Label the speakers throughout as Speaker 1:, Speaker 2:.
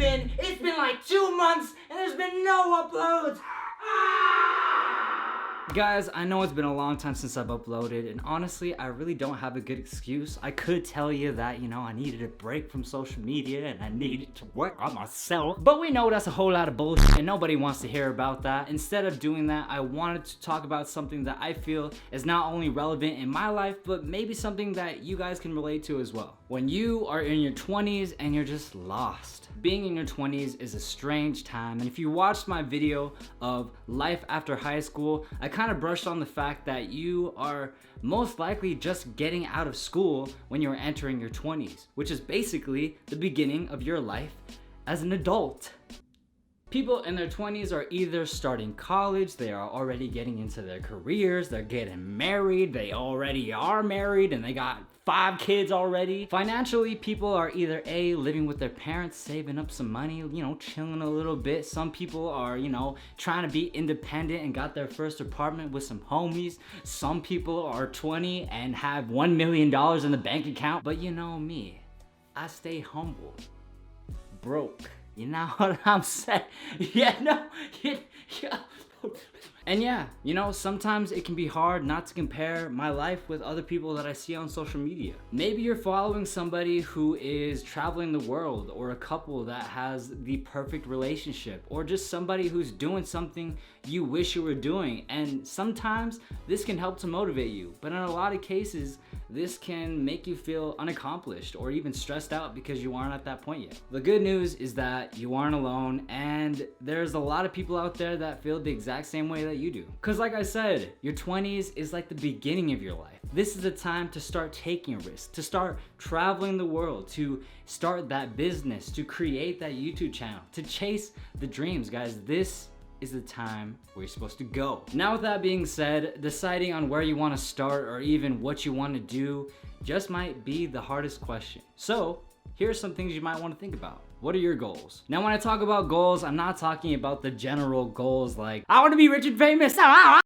Speaker 1: been? It's been like 2 months and there's been no uploads. Guys, I know it's been a long time since I've uploaded, and honestly, I really don't have a good excuse. I could tell you that, I needed a break from social media and I needed to work on myself, but we know that's a whole lot of bullshit and nobody wants to hear about that. Instead of doing that, I wanted to talk about something that I feel is not only relevant in my life, but maybe something that you guys can relate to as well. When you are in your 20s and you're just lost. Being in your 20s is a strange time, and if you watched my video of life after high school, I kind of brushed on the fact that you are most likely just getting out of school when you're entering your 20s, which is basically the beginning of your life as an adult. People in their 20s are either starting college, they are already getting into their careers, they're getting married, they already are married, and they got 5 kids already. Financially, people are either A, living with their parents, saving up some money, chilling a little bit. Some people are, trying to be independent and got their first apartment with some homies. Some people are 20 and have $1 million in the bank account. But you know me, I stay humble, broke. You know what I'm saying? And yeah, sometimes it can be hard not to compare my life with other people that I see on social media. Maybe you're following somebody who is traveling the world, or a couple that has the perfect relationship, or just somebody who's doing something you wish you were doing. And sometimes this can help to motivate you, but in a lot of cases, this can make you feel unaccomplished or even stressed out because you aren't at that point yet. The good news is that you aren't alone, and there's a lot of people out there that feel the exact same way that you do. Cause like I said, your 20s is like the beginning of your life. This is the time to start taking risks, to start traveling the world, to start that business, to create that YouTube channel, to chase the dreams, guys. This is the time where you're supposed to go. Now, with that being said, deciding on where you want to start or even what you want to do just might be the hardest question. So here's some things you might want to think about. What are your goals? Now, when I talk about goals, I'm not talking about the general goals like, I want to be rich and famous.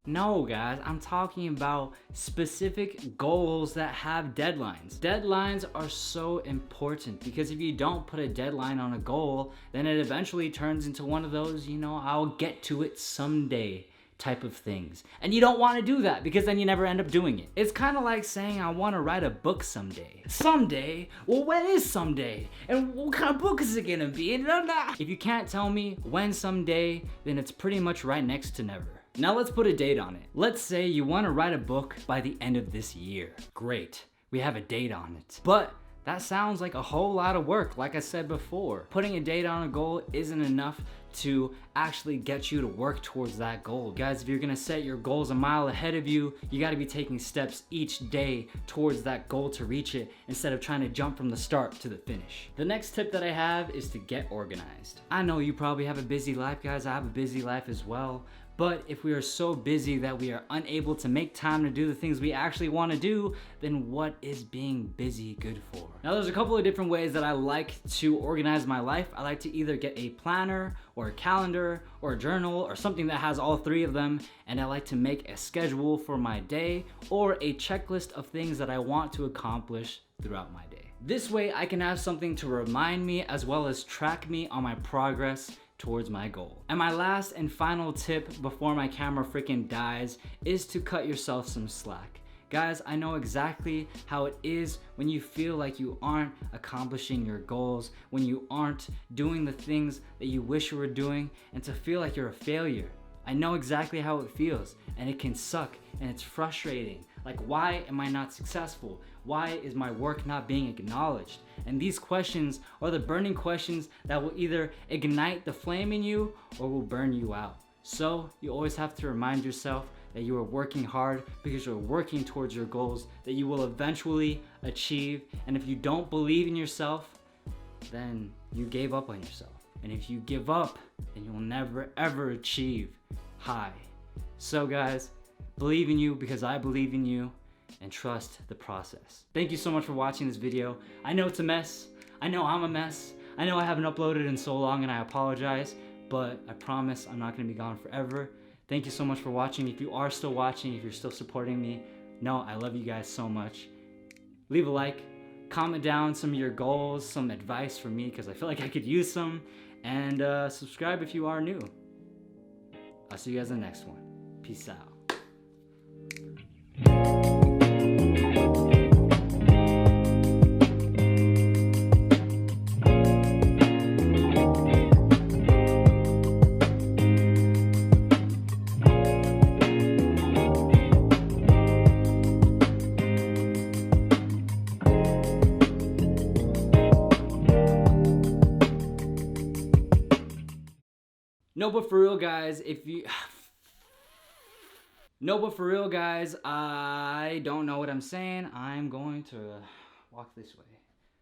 Speaker 1: No, guys, I'm talking about specific goals that have deadlines. Deadlines are so important because if you don't put a deadline on a goal, then it eventually turns into one of those, I'll get to it someday type of things. And you don't want to do that because then you never end up doing it. It's kind of like saying, I want to write a book someday. Someday? Well, when is someday? And what kind of book is it gonna be? If you can't tell me when someday, then it's pretty much right next to never. Now let's put a date on it. Let's say you want to write a book by the end of this year. Great, we have a date on it. But that sounds like a whole lot of work. Like I said before, putting a date on a goal isn't enough to actually get you to work towards that goal. Guys, if you're gonna set your goals a mile ahead of you, you gotta be taking steps each day towards that goal to reach it instead of trying to jump from the start to the finish. The next tip that I have is to get organized. I know you probably have a busy life, guys. I have a busy life as well. But if we are so busy that we are unable to make time to do the things we actually want to do, then what is being busy good for? Now, there's a couple of different ways that I like to organize my life. I like to either get a planner or a calendar or a journal or something that has all 3 of them. And I like to make a schedule for my day or a checklist of things that I want to accomplish throughout my day. This way I can have something to remind me as well as track me on my progress towards my goal. And my last and final tip before my camera freaking dies is to cut yourself some slack. Guys, I know exactly how it is when you feel like you aren't accomplishing your goals, when you aren't doing the things that you wish you were doing, and to feel like you're a failure. I know exactly how it feels, and it can suck, and it's frustrating. Like, why am I not successful? Why is my work not being acknowledged? And these questions are the burning questions that will either ignite the flame in you or will burn you out. So you always have to remind yourself that you are working hard because you're working towards your goals that you will eventually achieve. And if you don't believe in yourself, then you gave up on yourself. And if you give up, then you'll never ever achieve high. So guys, believe in you because I believe in you, and trust the process. Thank you so much for watching this video. I know it's a mess. I know I'm a mess. I know I haven't uploaded in so long and I apologize, but I promise I'm not gonna be gone forever. Thank you so much for watching. If you are still watching, if you're still supporting me, know I love you guys so much. Leave a like, Comment down some of your goals, some advice from me, because I feel like I could use some. And subscribe if you are new. I'll see you guys in the next one. Peace out. No, but for real, guys, I don't know what I'm saying. I'm going to walk this way.